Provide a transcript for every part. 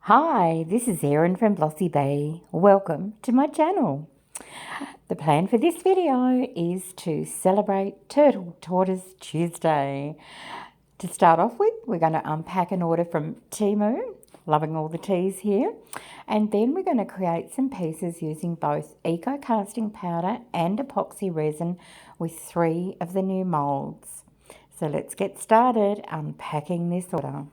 Hi, this is Erin from Blossy Bee. Welcome to my channel. The plan for this video is to celebrate Turtle Tortoise Tuesday. To start off with, we're going to unpack an order from TEMU, loving all the T's here, and then we're going to create some pieces using both eco casting powder and epoxy resin with 3 of the new moulds. So let's get started unpacking this order.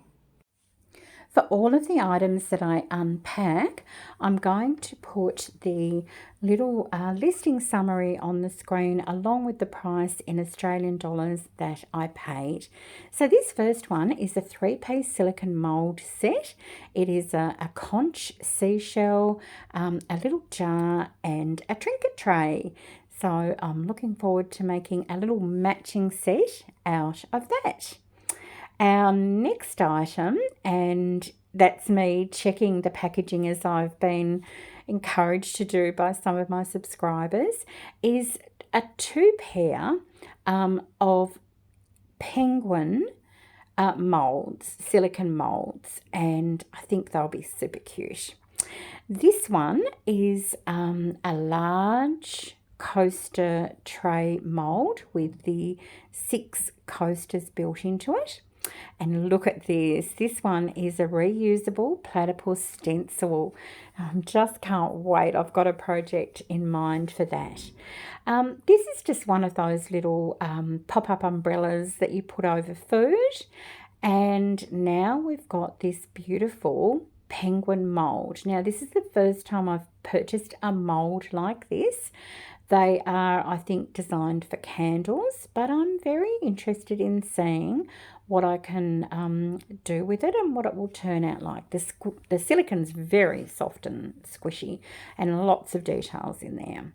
For all of the items that I unpack, I'm going to put the little listing summary on the screen along with the price in Australian dollars that I paid. So this first one is a 3-piece silicone mould set. It is a conch seashell, a little jar and a trinket tray. So I'm looking forward to making a little matching set out of that. Our next item, and that's me checking the packaging as I've been encouraged to do by some of my subscribers, is a 2-pair of penguin moulds, silicone moulds, and I think they'll be super cute. This one is a large coaster tray mould with the 6 coasters built into it. And look at this. This one is a reusable platypus stencil. Just can't wait. I've got a project in mind for that. This is just one of those little pop-up umbrellas that you put over food. And now we've got this beautiful penguin mould. Now, this is the first time I've purchased a mould like this. They are, I think, designed for candles, but I'm very interested in seeing what I can do with it and what it will turn out like. The silicone's very soft and squishy and lots of details in there.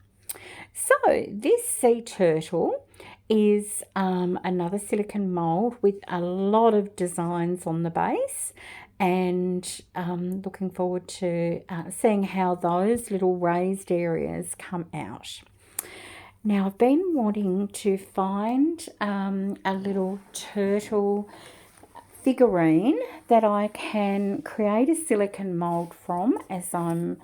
So this sea turtle is another silicone mould with a lot of designs on the base, and looking forward to seeing how those little raised areas come out. Now, I've been wanting to find a little turtle figurine that I can create a silicone mould from as I'm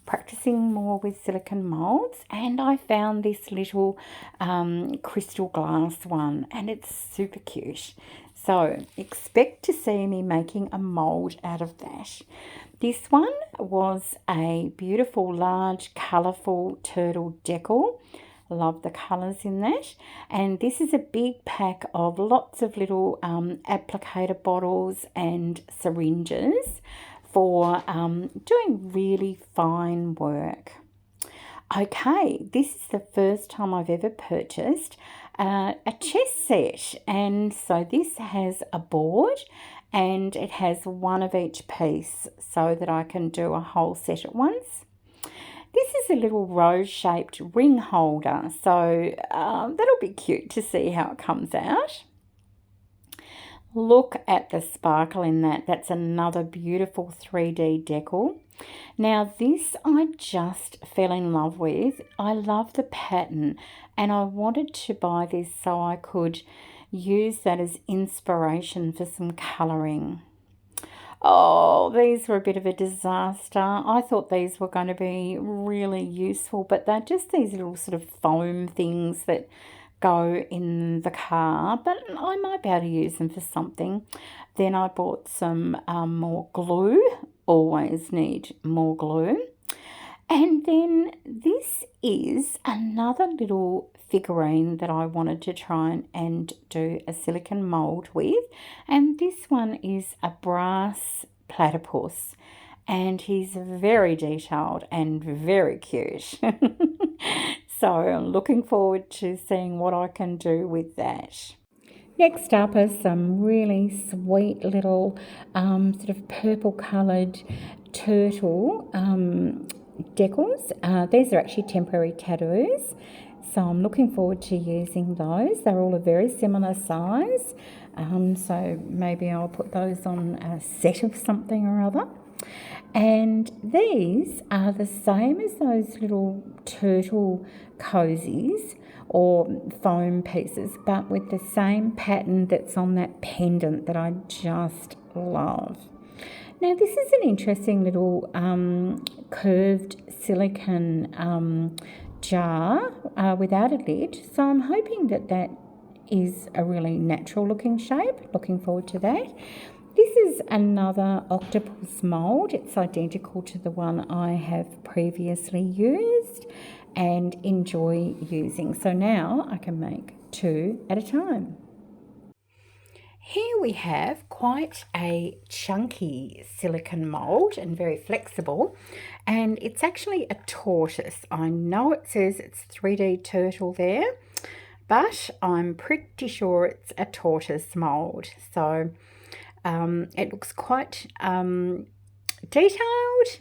practicing more with silicone moulds, and I found this little crystal glass one, and it's super cute. So expect to see me making a mould out of that. This one was a beautiful, large, colourful turtle decal. Love the colours in that. And this is a big pack of lots of little applicator bottles and syringes for doing really fine work. Okay, this is the first time I've ever purchased a chess set, and so this has a board and it has one of each piece so that I can do a whole set at once. This is a little rose-shaped ring holder, so that'll be cute to see how it comes out. Look at the sparkle in that. That's another beautiful 3D decal. Now this I just fell in love with. I love the pattern and I wanted to buy this so I could use that as inspiration for some colouring. Oh, these were a bit of a disaster. I thought these were going to be really useful, but they're just these little sort of foam things that go in the car, but I might be able to use them for something. Then I bought some more glue. Always need more glue. And then this is another little figurine that I wanted to try and do a silicone mould with, and this one is a brass platypus, and he's very detailed and very cute. So I'm looking forward to seeing what I can do with that. Next up are some really sweet little sort of purple coloured turtle decals. These are actually temporary tattoos, so I'm looking forward to using those. They're all a very similar size, so maybe I'll put those on a set of something or other. And these are the same as those little turtle cozies or foam pieces, but with the same pattern that's on that pendant that I just love. Now this is an interesting little curved silicone jar without a lid, so I'm hoping that that is a really natural looking shape. Looking forward to that. This is another octopus mould. It's identical to the one I have previously used and enjoy using. So now I can make 2 at a time. Here we have quite a chunky silicone mould and very flexible, and it's actually a tortoise. I know it says it's 3D turtle there, but I'm pretty sure it's a tortoise mould. So it looks quite detailed,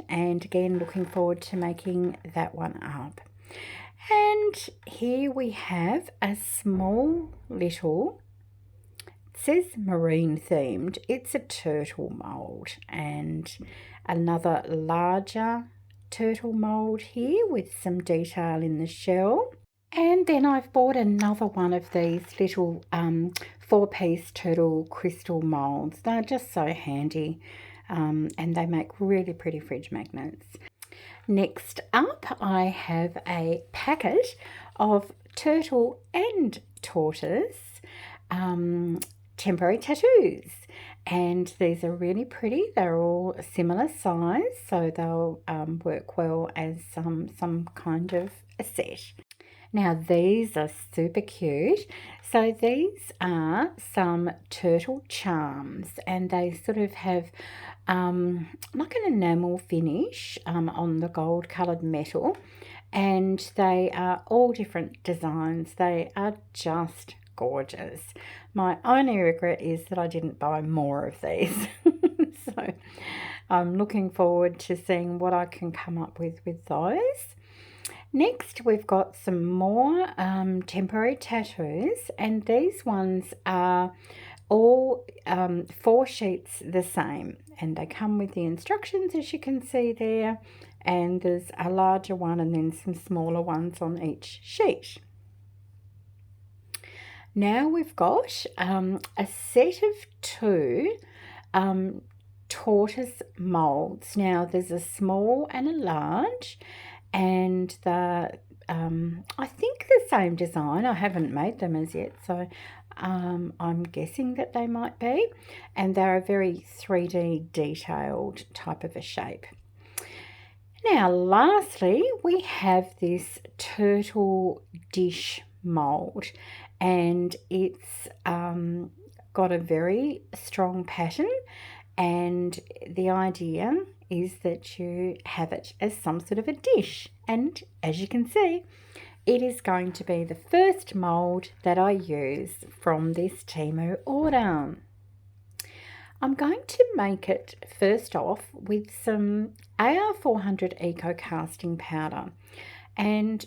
and again looking forward to making that one up. And here we have a small little, it says marine themed, it's a turtle mould, and another larger turtle mould here with some detail in the shell. And then I've bought another one of these little 4-piece turtle crystal moulds. They're just so handy, and they make really pretty fridge magnets. Next up, I have a packet of turtle and tortoise temporary tattoos, and these are really pretty. They're all a similar size, so they'll work well as some kind of a set. Now these are super cute. So these are some turtle charms, and they sort of have like an enamel finish on the gold coloured metal, and they are all different designs. They are just gorgeous. My only regret is that I didn't buy more of these. So I'm looking forward to seeing what I can come up with those. Next, we've got some more temporary tattoos, and these ones are all 4 sheets the same, and they come with the instructions, as you can see there, and there's a larger one and then some smaller ones on each sheet. Now we've got a set of 2 tortoise moulds. Now there's a small and a large, and the I think the same design. I haven't made them as yet, so I'm guessing that they might be, and they're a very 3D detailed type of a shape. Now lastly, we have this turtle dish mould, and it's got a very strong pattern, and the idea is that you have it as some sort of a dish, and as you can see, it is going to be the first mould that I use from this TEMU order. I'm going to make it first off with some AR400 Eco Casting Powder, and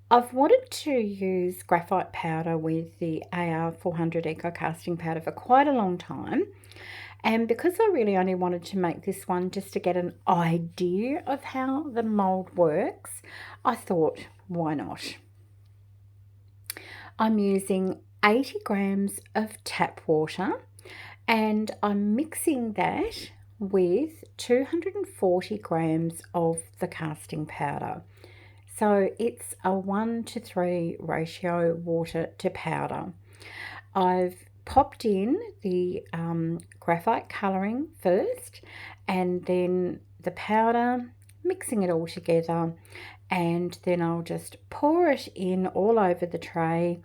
I've wanted to use graphite powder with the AR400 Eco Casting Powder for quite a long time, and because I really only wanted to make this one just to get an idea of how the mould works, I thought, why not? I'm using 80 grams of tap water, and I'm mixing that with 240 grams of the casting powder. So it's a 1:3 ratio water to powder. I've popped in the graphite colouring first, and then the powder, mixing it all together, and then I'll just pour it in all over the tray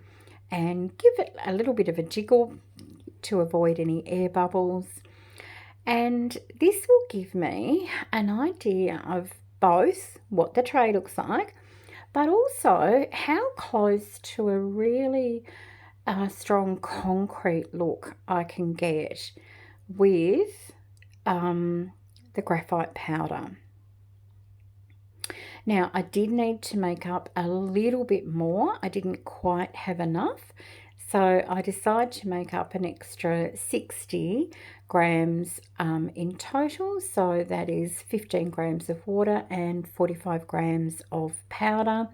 and give it a little bit of a jiggle to avoid any air bubbles. And this will give me an idea of both what the tray looks like, but also how close to a really strong concrete look I can get with the graphite powder. Now I did need to make up a little bit more. I didn't quite have enough, So I decided to make up an extra 60 grams in total. So that is 15 grams of water and 45 grams of powder.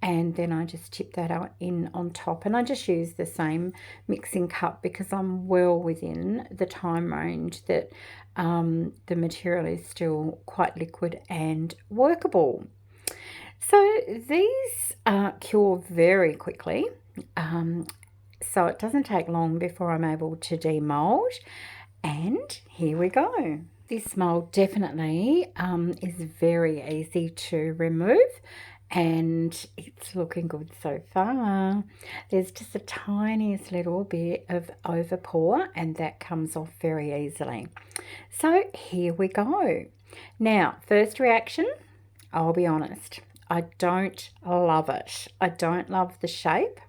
And then I just tip that in on top, and I just use the same mixing cup because I'm well within the time range that the material is still quite liquid and workable. So these cure very quickly, so it doesn't take long before I'm able to demould, and here we go. This mould definitely is very easy to remove, and it's looking good so far. There's just the tiniest little bit of overpour, and that comes off very easily. So here we go. Now, first reaction, I'll be honest, I don't love it. I don't love the shape,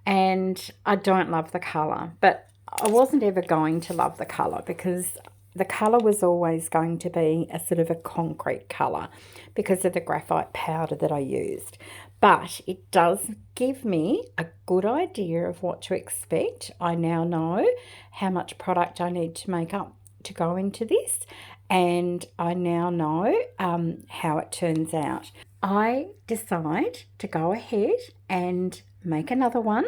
and I don't love the colour, but I wasn't ever going to love the colour because the colour was always going to be a sort of a concrete colour because of the graphite powder that I used. But it does give me a good idea of what to expect. I now know how much product I need to make up to go into this, and I now know how it turns out. I decide to go ahead and make another one.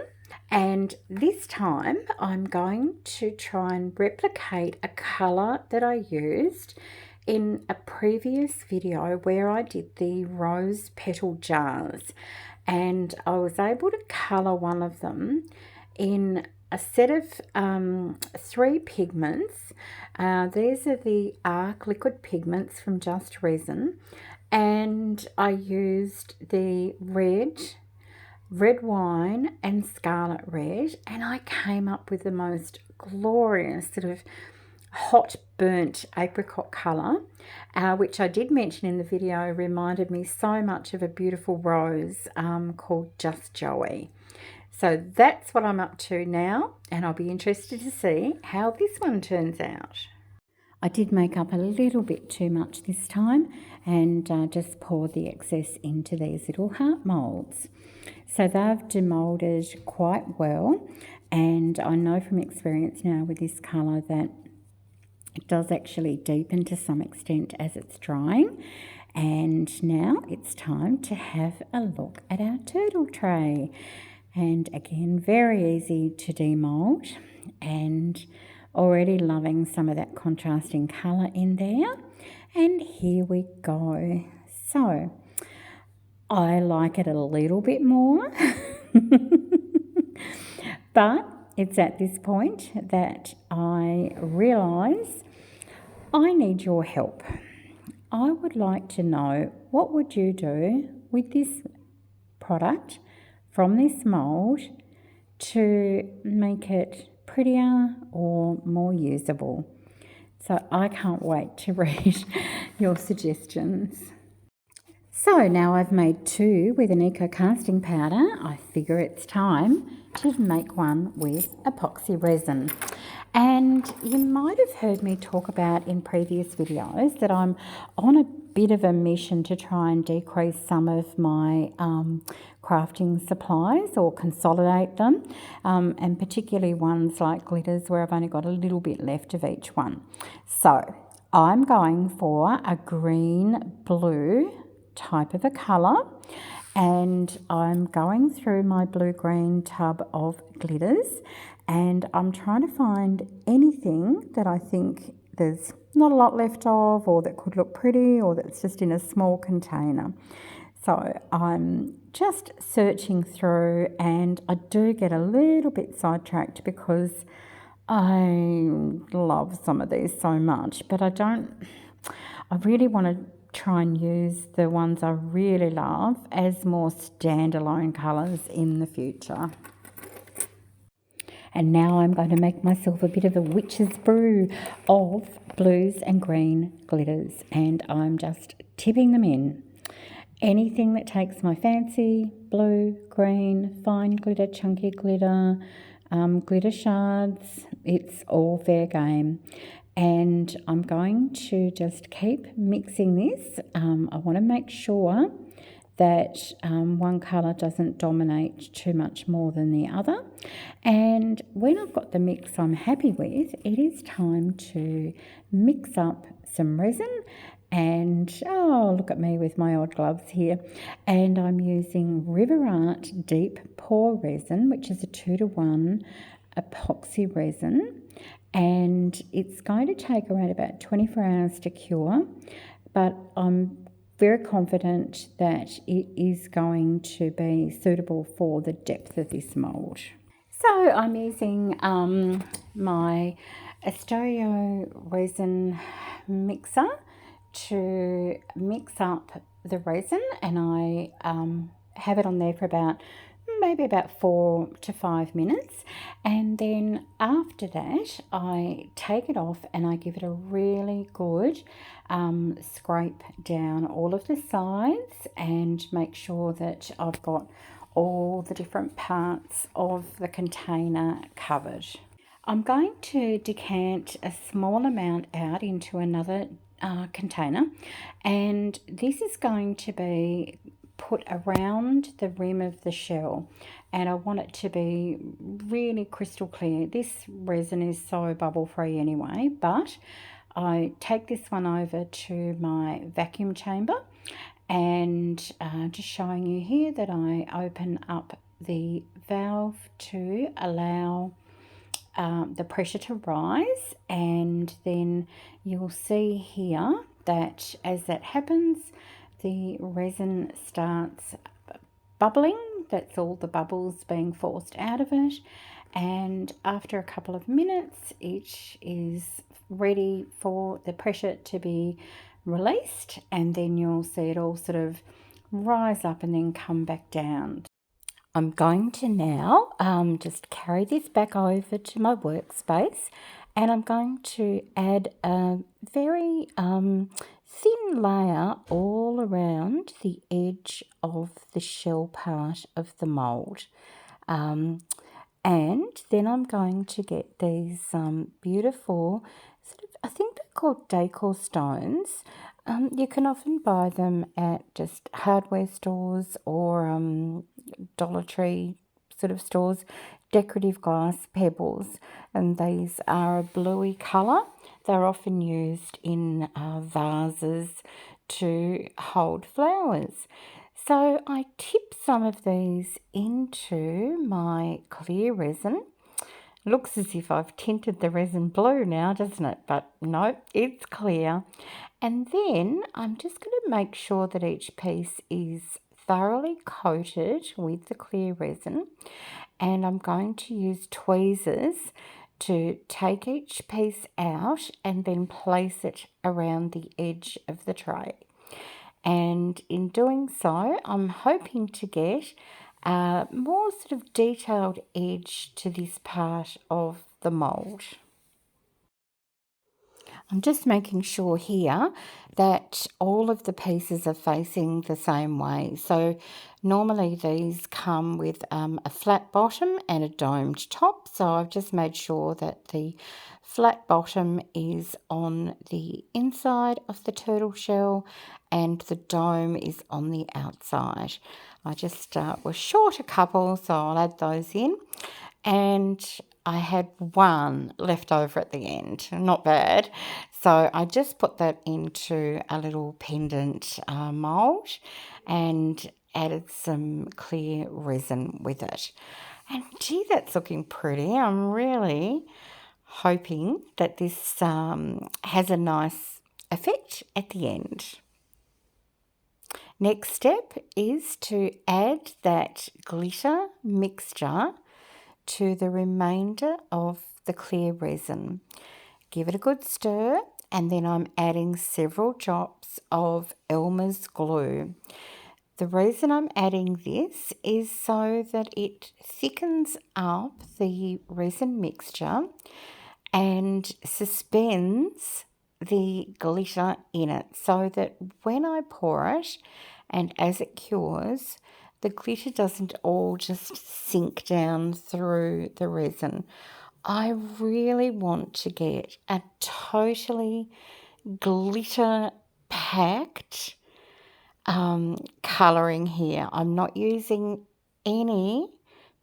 And this time I'm going to try and replicate a colour that I used in a previous video where I did the rose petal jars. And I was able to colour one of them in a set of 3 pigments. These are the Arc liquid pigments from Just Resin. And I used the red wine and scarlet red, and I came up with the most glorious sort of hot burnt apricot colour, which I did mention in the video reminded me so much of a beautiful rose called Just Joey. So that's what I'm up to now, and I'll be interested to see how this one turns out. I did make up a little bit too much this time and just poured the excess into these little heart moulds. So they've demoulded quite well, and I know from experience now with this colour that it does actually deepen to some extent as it's drying. And now it's time to have a look at our turtle tray. And again, very easy to demould, and already loving some of that contrasting colour in there. And here we go. So I like it a little bit more, but it's at this point that I realise I need your help. I would like to know, what would you do with this product from this mould to make it prettier or more usable? So I can't wait to read your suggestions. So now I've made 2 with an eco casting powder, I figure it's time to make one with epoxy resin. And you might have heard me talk about in previous videos that I'm on a bit of a mission to try and decrease some of my crafting supplies or consolidate them, and particularly ones like glitters where I've only got a little bit left of each one. So I'm going for a green-blue type of a colour, and I'm going through my blue-green tub of glitters, and I'm trying to find anything that I think there's not a lot left of, or that could look pretty, or that's just in a small container. So I'm just searching through, and I do get a little bit sidetracked because I love some of these so much, but I really want to try and use the ones I really love as more standalone colours in the future. And now I'm going to make myself a bit of a witch's brew of blues and green glitters, and I'm just tipping them in. Anything that takes my fancy: blue, green, fine glitter, chunky glitter, glitter shards, it's all fair game. And I'm going to just keep mixing this. I want to make sure that one colour doesn't dominate too much more than the other. And when I've got the mix I'm happy with, it is time to mix up some resin. And oh, look at me with my odd gloves here. And I'm using River Art Deep Pour Resin, which is a 2-to-1 epoxy resin. And it's going to take around about 24 hours to cure, but I'm very confident that it is going to be suitable for the depth of this mould. So I'm using my Astorio resin mixer to mix up the resin, and I have it on there for maybe about 4 to 5 minutes, and then after that I take it off and I give it a really good scrape down all of the sides and make sure that I've got all the different parts of the container covered. I'm going to decant a small amount out into another container, and this is going to be put around the rim of the shell, and I want it to be really crystal clear. This resin is so bubble free anyway, but I take this one over to my vacuum chamber, and just showing you here that I open up the valve to allow the pressure to rise, and then you'll see here that as that happens, the resin starts bubbling. That's all the bubbles being forced out of it, and after a couple of minutes it is ready for the pressure to be released, and then you'll see it all sort of rise up and then come back down. I'm going to now just carry this back over to my workspace, and I'm going to add a very thin layer all around the edge of the shell part of the mould. And then I'm going to get these beautiful, I think they're called decor stones. You can often buy them at just hardware stores or Dollar Tree sort of stores, decorative glass pebbles, and these are a bluey colour. They're often used in vases to hold flowers. So I tip some of these into my clear resin. Looks as if I've tinted the resin blue now, doesn't it? But no, it's clear. And then I'm just going to make sure that each piece is thoroughly coated with the clear resin, and I'm going to use tweezers to take each piece out and then place it around the edge of the tray. And in doing so, I'm hoping to get a more sort of detailed edge to this part of the mould. I'm just making sure here that all of the pieces are facing the same way. So normally these come with a flat bottom and a domed top. So I've just made sure that the flat bottom is on the inside of the turtle shell and the dome is on the outside. I just was short a couple, so I'll add those in. And I had one left over at the end, not bad. So I just put that into a little pendant mould and added some clear resin with it. And gee, that's looking pretty. I'm really hoping that this has a nice effect at the end. Next step is to add that glitter mixture to the remainder of the clear resin. Give it a good stir, and then I'm adding several drops of Elmer's glue. The reason I'm adding this is so that it thickens up the resin mixture and suspends the glitter in it, so that when I pour it and as it cures, the glitter doesn't all just sink down through the resin. I really want to get a totally glitter packed colouring here. I'm not using any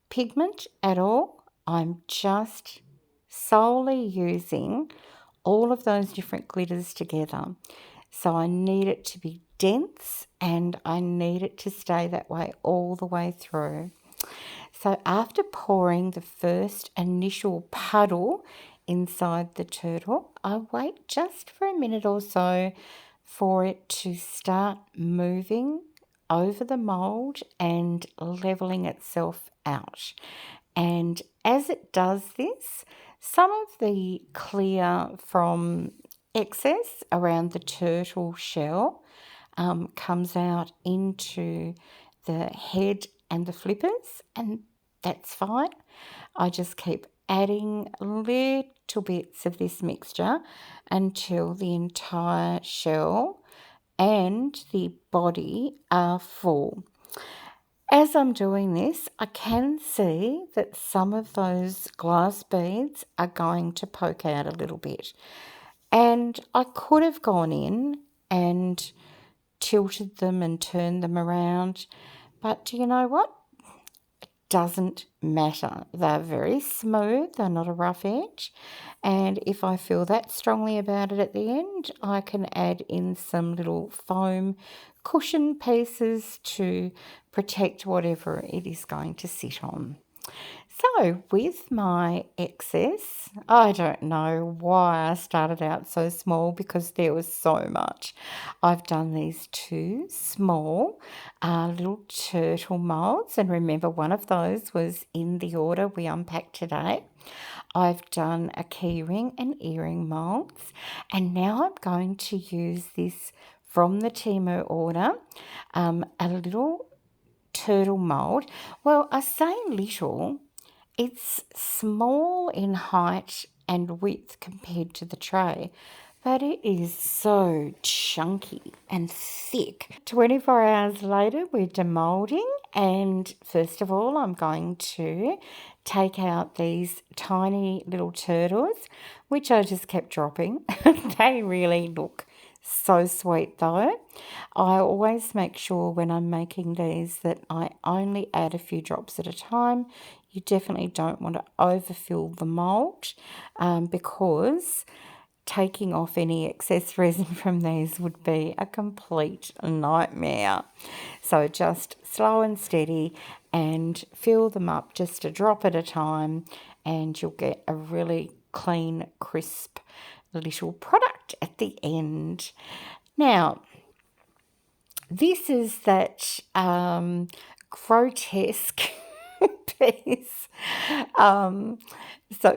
pigment at all. I'm just solely using all of those different glitters together. So I need it to be dense and I need it to stay that way all the way through. So after pouring the first initial puddle inside the turtle, I wait just for a minute or so for it to start moving over the mould and levelling itself out. And as it does this, some of the clear from excess around the turtle shell comes out into the head and the flippers, and that's fine. I just keep adding little bits of this mixture until the entire shell and the body are full. As I'm doing this, I can see that some of those glass beads are going to poke out a little bit. And I could have gone in and tilted them and turned them around, but do you know what? Doesn't matter. They're very smooth, they're not a rough edge, and if I feel that strongly about it at the end, I can add in some little foam cushion pieces to protect whatever it is going to sit on. So with my excess, I don't know why I started out so small because there was so much. I've done these two small little turtle moulds, and remember one of those was in the order we unpacked today. I've done a keyring and earring moulds, and now I'm going to use this from the TEMU order, a little turtle mould. Well, I say little. It's small in height and width compared to the tray, but it is so chunky and thick. 24 hours later, we're demoulding, and first of all, I'm going to take out these tiny little turtles, which I just kept dropping. They really look so sweet though. I always make sure when I'm making these that I only add a few drops at a time. You definitely don't want to overfill the mould because taking off any excess resin from these would be a complete nightmare. So just slow and steady and fill them up just a drop at a time, and you'll get a really clean, crisp little product at the end. Now, this is that grotesque piece. So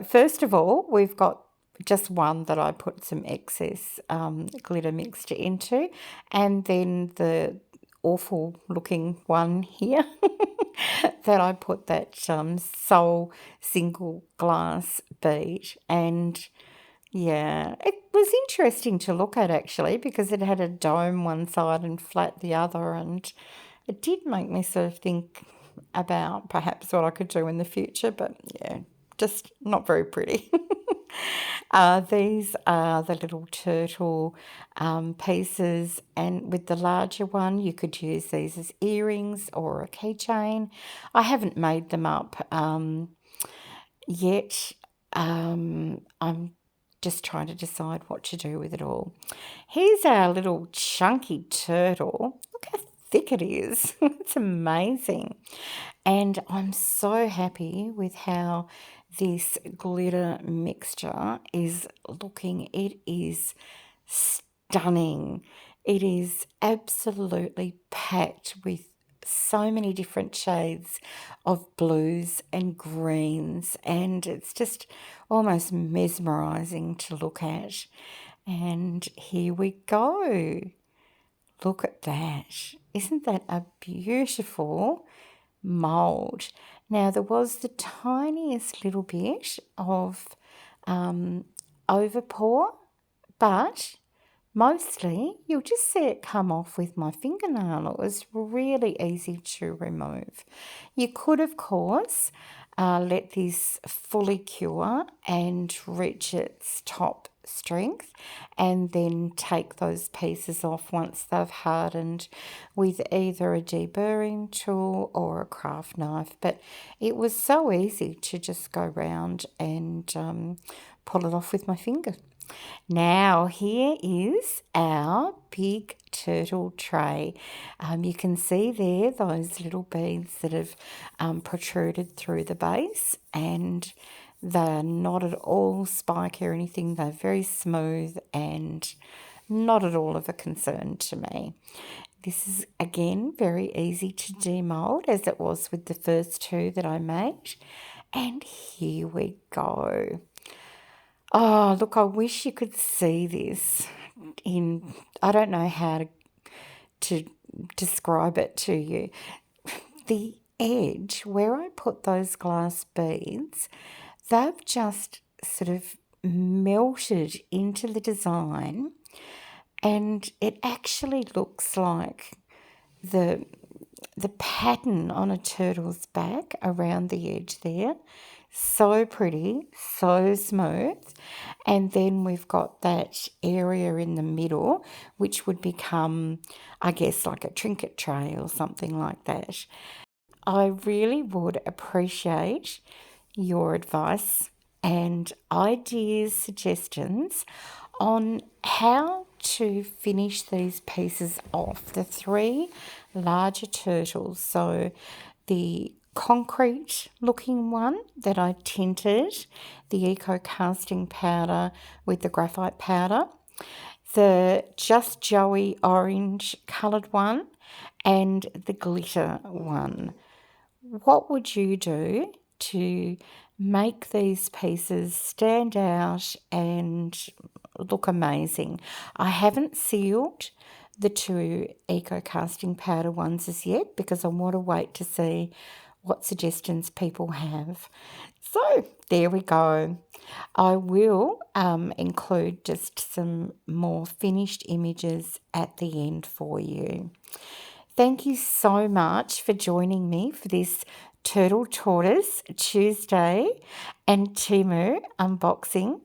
first of all, we've got just one that I put some excess glitter mixture into, and then the awful looking one here that I put that sole single glass bead. And yeah, it was interesting to look at actually because it had a dome one side and flat the other, and it did make me sort of think about perhaps what I could do in the future, but yeah, just not very pretty. These are the little turtle pieces, and with the larger one you could use these as earrings or a keychain. I haven't made them up yet. I'm just trying to decide what to do with it all. Here's our little chunky turtle. Look how thick it is. It's amazing. And I'm so happy with how this glitter mixture is looking. It is stunning. It is absolutely packed with so many different shades of blues and greens, and it's just almost mesmerizing to look at. And here we go. Look at that. Isn't that a beautiful mould? Now, there was the tiniest little bit of overpour, but mostly you'll just see it come off with my fingernail. It was really easy to remove. You could, of course, let this fully cure and reach its top strength, and then take those pieces off once they've hardened with either a deburring tool or a craft knife. But it was so easy to just go round and pull it off with my finger. Now here is our big turtle tray. You can see there those little beads that have protruded through the base, and they're not at all spiky or anything. They're very smooth and not at all of a concern to me. This is, again, very easy to demould, as it was with the first two that I made. And here we go. Oh, look, I wish you could see this in, I don't know how to describe it to you. The edge, where I put those glass beads, they've just sort of melted into the design, and it actually looks like the pattern on a turtle's back around the edge there. So pretty, so smooth. And then we've got that area in the middle, which would become, I guess, like a trinket tray or something like that. I really would appreciate your advice and ideas, suggestions on how to finish these pieces off. The three larger turtles, so the concrete looking one that I tinted the eco casting powder with the graphite powder, the Just Joey orange coloured one, and the glitter one. What would you do to make these pieces stand out and look amazing? I haven't sealed the two eco casting powder ones as yet because I want to wait to see what suggestions people have. So there we go. I will include just some more finished images at the end for you. Thank you so much for joining me for this Turtle Tortoise Tuesday and TEMU unboxing.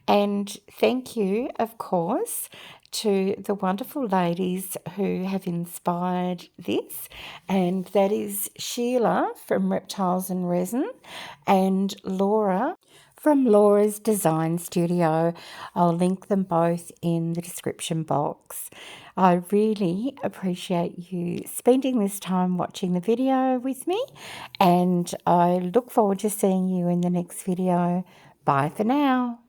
And thank you, of course, to the wonderful ladies who have inspired this, and that is Sheliah from Reptiles and Resin and Laura from Laura's Design Studio. I'll link them both in the description box. I really appreciate you spending this time watching the video with me, and I look forward to seeing you in the next video. Bye for now.